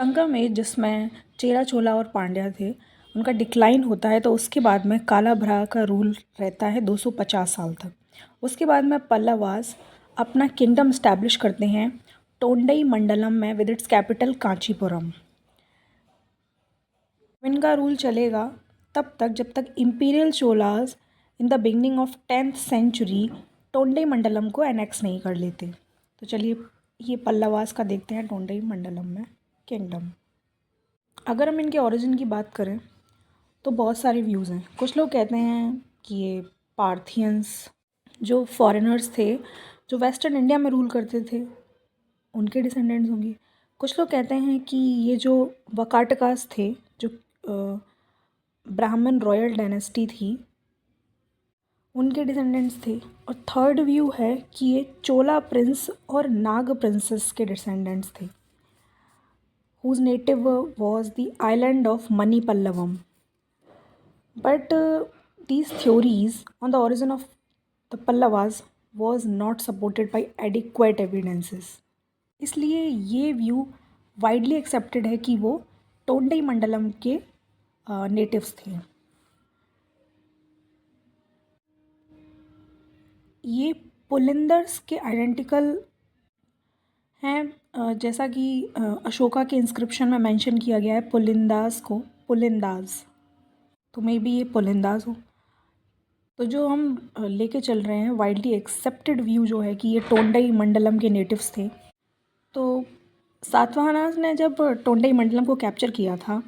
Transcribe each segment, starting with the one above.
संगम as जिसमें चेरा चोला और पांड्या थे, उनका डिक्लाइन होता है तो उसके बाद में कालाभ्रा का रूल रहता है 250 साल तक। उसके बाद में पल्लवास अपना किंगडम इस्टेब्लिश करते हैं टोंडई मंडलम में विद इट्स कैपिटल कांचीपुरम। इनका रूल चलेगा तब तक जब तक imperial Cholas in the beginning of 10th century Tondai Mandalam को एनेक्स नहीं कर लेते। तो चलिए ये पल्लवास का देखते हैं टोंडई मंडलम में किंगडम। अगर हम इनके ओरिजिन की बात करें तो बहुत सारे व्यूज़ हैं। कुछ लोग कहते हैं कि ये पार्थियंस जो फॉरेनर्स थे जो वेस्टर्न इंडिया में रूल करते थे उनके डिसेंडेंट्स होंगे। कुछ लोग कहते हैं कि ये जो वकाटकास थे जो ब्राह्मण रॉयल डायनेस्टी थी उनके डिसेंडेंट्स थे। और थर्ड व्यू है कि ये चोला प्रिंस और नाग प्रिंसेस के डिसेंडेंट्स थे whose native was the island of Manipallavam. But these theories on the origin of the Pallavas was not supported by adequate evidences. इसलिए ये व्यू वाइडली एक्सेप्टेड है कि वो टोंडई मंडलम के नेटिव्स थे। ये पुलिंदर्स के आइडेंटिकल हैं, जैसा कि अशोका के इंस्क्रिप्शन में मेंशन किया गया है पुलिंदास को पुलिंदास, तो मे बी ये पुलिंदास हो। तो जो हम लेके चल रहे हैं वाइडली एक्सेप्टेड व्यू जो है कि ये टोंडई मंडलम के नेटिव्स थे। तो सातवाहनास ने जब टोंडई मंडलम को कैप्चर किया था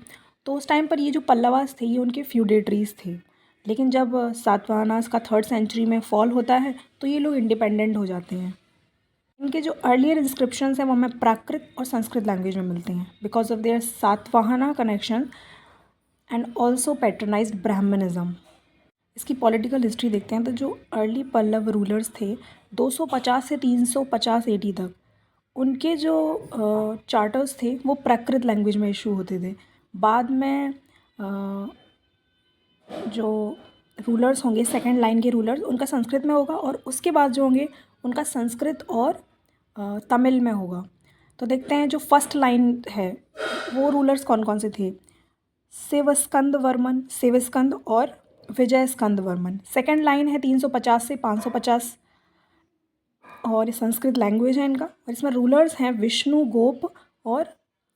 तो उस टाइम पर ये जो पल्लवास थे ये उनके फ्यूडेटरीज थे। लेकिन जब सातवाहनास का 3rd सेंचुरी में फॉल होता है तो ये लोग इंडिपेंडेंट हो जाते हैं। इनके जो अर्लियर इंस्क्रिप्शंस हैं वो हमें प्राकृत और संस्कृत लैंग्वेज में मिलते हैं because of their Satavahana connection and also patronized Brahmanism. इसकी पॉलिटिकल हिस्ट्री देखते हैं तो जो अर्ली पल्लव रूलर्स थे 250 से 350 AD तक उनके जो चार्टर्स थे वो प्राकृत लैंग्वेज में इशू होते थे। बाद में जो रूलर्स होंगे सेकंड लाइन के रूलर्स उनका संस्कृत में होगा और उसके बाद जो होंगे उनका संस्कृत और तमिल में होगा। तो देखते हैं जो फर्स्ट लाइन है वो रूलर्स कौन कौन से थे। सेवस्कंद वर्मन सेवस्कंद और विजय स्कंद वर्मन। सेकेंड लाइन है 350 से 550 और संस्कृत लैंग्वेज है इनका। और इसमें रूलर्स हैं विष्णु गोप और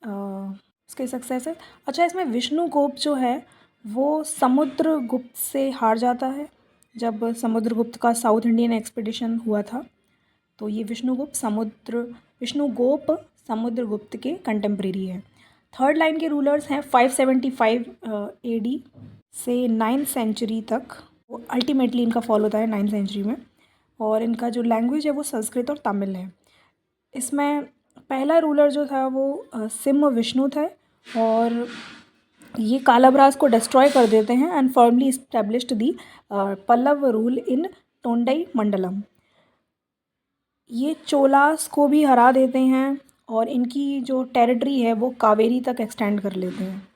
उसके सक्सेसर। अच्छा इसमें विष्णु गोप जो है वो समुद्रगुप्त से हार जाता है जब समुद्रगुप्त का साउथ इंडियन एक्सपीडिशन हुआ था। तो ये विष्णु गोप समुद्रगुप्त के कंटेम्प्रेरी है। थर्ड लाइन के रूलर्स हैं 575 AD से 9th सेंचुरी तक। वो अल्टीमेटली इनका फॉल होता है 9th सेंचुरी में। और इनका जो लैंग्वेज है वो संस्कृत और तमिल है। इसमें पहला रूलर जो था वो सिम विष्णु थे और ये कालाभ्रास को डिस्ट्रॉय कर देते हैं and firmly established the Pallava rule in Tondai Mandalam. ये चोलास को भी हरा देते हैं और इनकी जो टेरिटरी है वो कावेरी तक एक्सटेंड कर लेते हैं।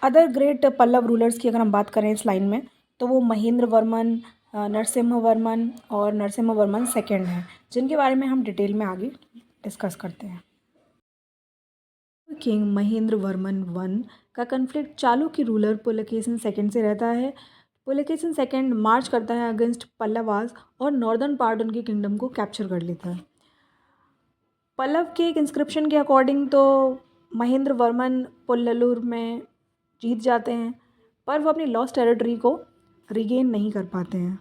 अदर ग्रेट पल्लव रूलर्स की अगर हम बात करें इस लाइन में तो वो महेंद्र वर्मन, नरसिम्हा वर्मन और नरसिम्हा वर्मन सेकेंड हैं जिनके बारे में हम डिटेल में आगे डिस्कस करते हैं। किंग महेंद्र वर्मन 1 का conflict Chalukya ruler Pulakeshin second से रहता है। पुलकेशिन सेकेंड मार्च करता है अगेंस्ट पल्लवास और नॉर्दर्न पार्ट उनके किंगडम को कैप्चर कर लेता है। पल्लव के एक इंस्क्रिप्शन के अकॉर्डिंग तो महेंद्र वर्मन पुल्ललुर में जीत जाते हैं पर वो अपनी लॉस्ट टेरिटरी को रिगेन नहीं कर पाते हैं।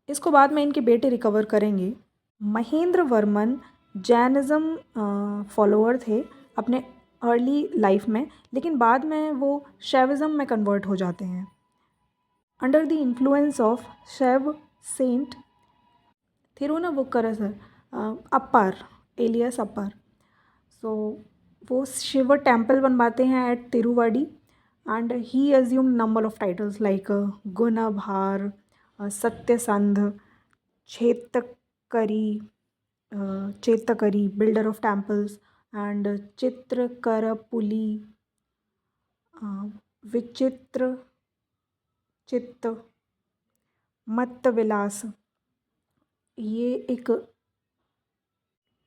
इसको बाद में इनके बेटे रिकवर करेंगे। महेंद्र वर्मन जैनिज़्म फॉलोअर थे अपने अर्ली लाइफ में लेकिन बाद में वो शैविज़्म में कन्वर्ट हो जाते हैं under the influence of Shaiva saint Thirunavukkarasar Appar alias Appar. So वो शिव टेम्पल बनवाते हैं at Tiruvadi and he assume number of titles like Gunabhara, Satyasandha, Chetakari builder of temples and Chitrakarapuli, Vichitra Chitta, Mattavilasa. ये एक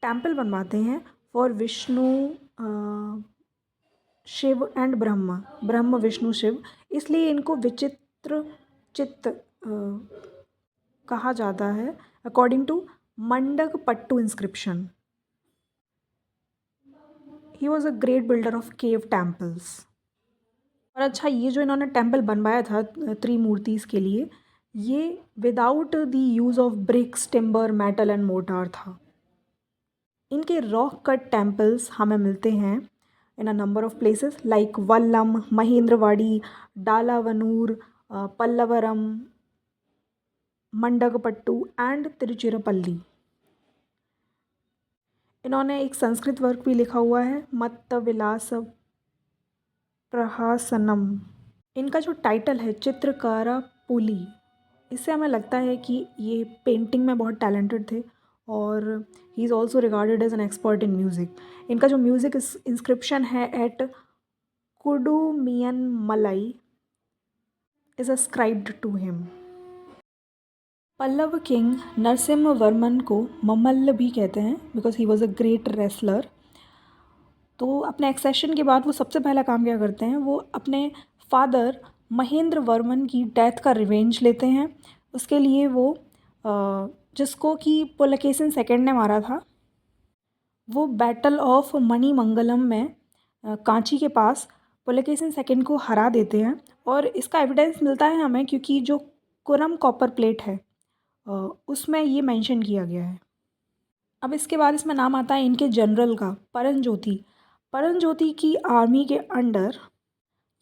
टेम्पल बनवाते हैं फॉर विष्णु शिव एंड ब्रह्मा, ब्रह्म विष्णु शिव, इसलिए इनको विचित्र चित्त कहा जाता है according to Mandagapattu inscription. He was a great builder of cave temples. और अच्छा, ये जो इन्होंने टेम्पल बनवाया था त्रिमूर्तिस के लिए, ये without the use of bricks, timber, metal and mortar था। इनके रॉक कट टेम्पल्स हमें मिलते हैं in a number of places like Vallam, Mahendravadi, Dalavanur, Pallavaram, Mandagapattu and Tiruchirappalli. इन्होंने एक संस्कृत वर्क भी लिखा हुआ है, मत्त विलास प्रहासनम। इनका जो टाइटल है चित्रकारा पुली, इससे हमें लगता है कि ये पेंटिंग में बहुत टैलेंटेड थे और he is also regarded as an expert in music. इनका जो म्यूज़िक इंस्क्रिप्शन है at Kudumiyan Malai is ascribed to him. Pallava king Narasimha Varman को ममल्ल भी कहते हैं because he was a great wrestler. तो अपने एक्सेशन के बाद वो सबसे पहला काम क्या करते हैं, वो अपने फादर महेंद्र वर्मन की डेथ का रिवेंज लेते हैं। उसके लिए वो जिसको कि पुलकेशिन सेकंड ने मारा था, वो बैटल ऑफ मणिमंगलम में कांची के पास पुलकेशिन सेकंड को हरा देते हैं। और इसका एविडेंस मिलता है हमें क्योंकि जो कुरम कॉपर प्लेट है उसमें ये मेंशन किया गया है। अब इसके बाद इसमें नाम आता है इनके जनरल का, परंज्योति। परंज्योति की आर्मी के अंडर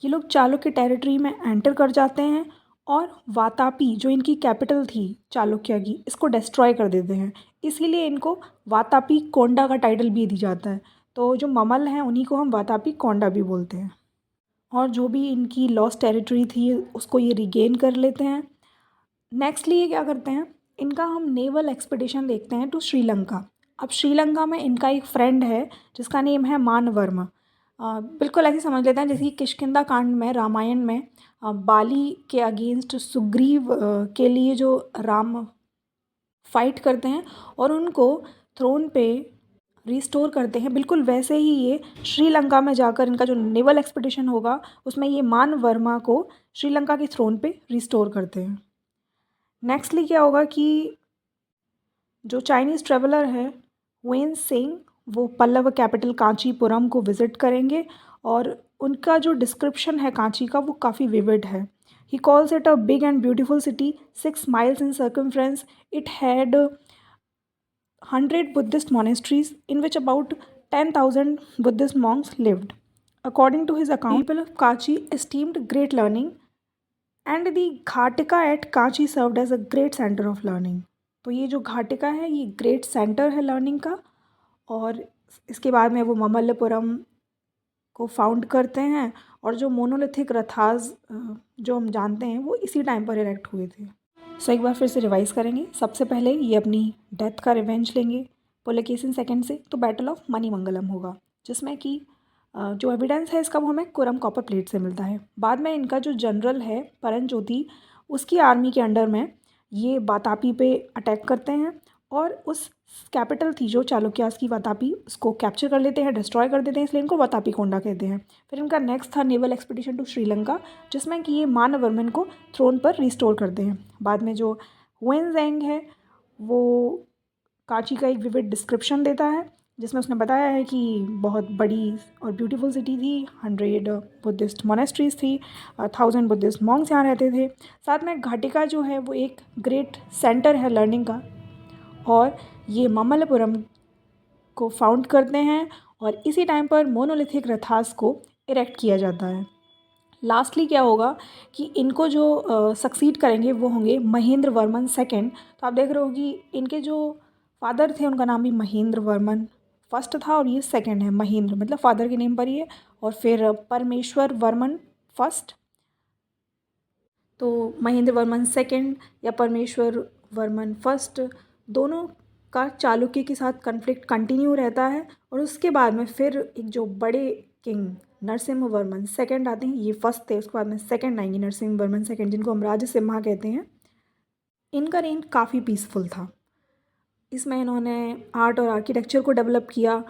ये लोग चालुक्य टेरिटरी में एंटर कर जाते हैं और वातापी जो इनकी कैपिटल थी चालुक्य की, इसको डिस्ट्रॉय कर देते हैं। इसीलिए इनको वातापी कोंडा का टाइटल भी दिया जाता है। तो जो ममल हैं उन्हीं को हम वातापी कोंडा भी बोलते हैं। और जो भी इनकी लॉस्ट टेरिटरी थी उसको ये रिगेन कर लेते हैं। नेक्स्टली ये क्या करते हैं, इनका हम नेवल एक्सपीडिशन देखते हैं टू श्रीलंका। अब श्रीलंका में इनका एक फ्रेंड है जिसका नेम है मानवर्मा। बिल्कुल ऐसे समझ लेते हैं जैसे कि किष्किंधा कांड में, रामायण में बाली के अगेंस्ट सुग्रीव के लिए जो राम फाइट करते हैं और उनको थ्रोन पे रिस्टोर करते हैं, बिल्कुल वैसे ही ये श्रीलंका में जाकर इनका जो नेवल एक्सपीडिशन होगा उसमें ये मानवर्मा को श्रीलंका के थ्रोन पे रिस्टोर करते हैं। नेक्स्टली क्या होगा कि जो चाइनीज़ ट्रेवलर है हुएन सेंग, वो पल्लव कैपिटल कांचीपुरम को विज़िट करेंगे और उनका जो डिस्क्रिप्शन है कांची का वो काफ़ी विविड है। He calls it a big and beautiful city 6 miles in circumference. It had 100 Buddhist monasteries in which about 10,000 Buddhist monks lived. According to his account, people of Kachi esteemed great learning and the Ghatika at Kachi served as a great center of learning. तो ये जो घाटिका है ये great centre है learning का। और इसके बाद में वो ममल्लपुरम को फाउंड करते हैं और जो मोनोलिथिक रथास जो हम जानते हैं वो इसी टाइम पर इरेक्ट हुए थे। सो एक बार फिर से रिवाइज़ करेंगे। सबसे पहले ये अपनी डेथ का रिवेंज लेंगे पुलकेशिन सेकंड से, तो बैटल ऑफ मणिमंगलम होगा जिसमें कि जो एविडेंस है इसका वो हमें कुरम कॉपर प्लेट से मिलता है। बाद में इनका जो जनरल है परंज्योति, उसकी आर्मी के अंडर में ये वातापी पे अटैक करते हैं और उस कैपिटल थी जो चालुक्यास की वातापी, उसको कैप्चर कर लेते हैं, डिस्ट्रॉय कर देते हैं, इसलिए इनको वातापी कोंडा कहते हैं। फिर इनका नेक्स्ट था नेवल एक्सपीडिशन टू श्रीलंका जिसमें कि ये मानवर्मन को थ्रोन पर रिस्टोर करते हैं। बाद में जो हुएनजेंग है वो कांची का एक विविड डिस्क्रिप्शन देता है जिसमें उसने बताया है कि बहुत बड़ी और ब्यूटीफुल सिटी थी, 100 बुद्धिस्ट मोनेस्ट्रीज थी, 1000 बुद्धिस्ट मॉन्क्स यहाँ रहते थे। साथ में घाटिका जो है वो एक ग्रेट सेंटर है लर्निंग का और ये ममल्लपुरम को फाउंड करते हैं और इसी टाइम पर मोनोलिथिक रथास को इरेक्ट किया जाता है। लास्टली क्या होगा कि इनको जो सक्सीड करेंगे वो होंगे महेंद्र वर्मन सेकंड। तो आप देख रहे हो कि इनके जो फादर थे उनका नाम भी महेंद्र वर्मन फर्स्ट था और ये सेकंड है, महेंद्र मतलब फादर के नेम पर ही है। और फिर परमेश्वर वर्मन फर्स्ट, तो महेंद्र वर्मन सेकंड या परमेश्वर वर्मन फर्स्ट, दोनों का चालुक्य के साथ कन्फ्लिक्ट कंटिन्यू रहता है। और उसके बाद में फिर एक जो बड़े किंग नरसिम्हा वर्मन सेकंड आते हैं, ये फर्स्ट थे, उसके बाद में सेकंड आएंगे नरसिम्हा वर्मन सेकंड जिनको हम राजसिम्हा कहते हैं। इनका रेन काफ़ी पीसफुल था। इसमें इन्होंने आर्ट और आर्किटेक्चर को डेवलप किया,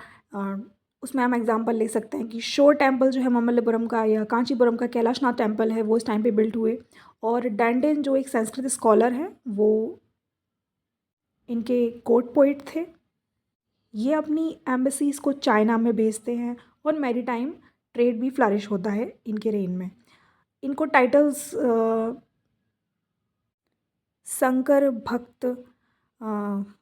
उसमें हम एग्जांपल ले सकते हैं कि शोर टेम्पल जो है ममल्लपुरम का या कांचीपुरम का कैलाशनाथ टेम्पल है वो इस टाइम पे बिल्ट हुए। और डैंडेन जो एक संस्कृत स्कॉलर हैं वो इनके कोर्ट पोइट थे। ये अपनी एम्बेसीज़ को चाइना में भेजते हैं और मैरीटाइम ट्रेड भी फ्लरिश होता है इनके रेन में। इनको टाइटल्स शंकर भक्त,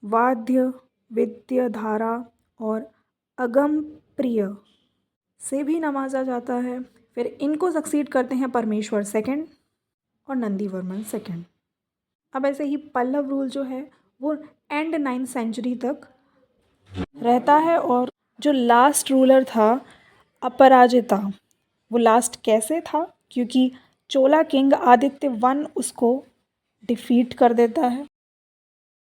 वाद्य विद्याधारा और अगम प्रिय से भी नवाजा जाता है। फिर इनको सक्सीड करते हैं परमेश्वर सेकंड और नंदीवर्मन सेकंड। अब ऐसे ही पल्लव रूल जो है वो एंड 9th सेंचुरी तक रहता है। और जो लास्ट रूलर था अपराजिता, वो लास्ट कैसे था, क्योंकि चोला किंग आदित्य वन उसको डिफीट कर देता है।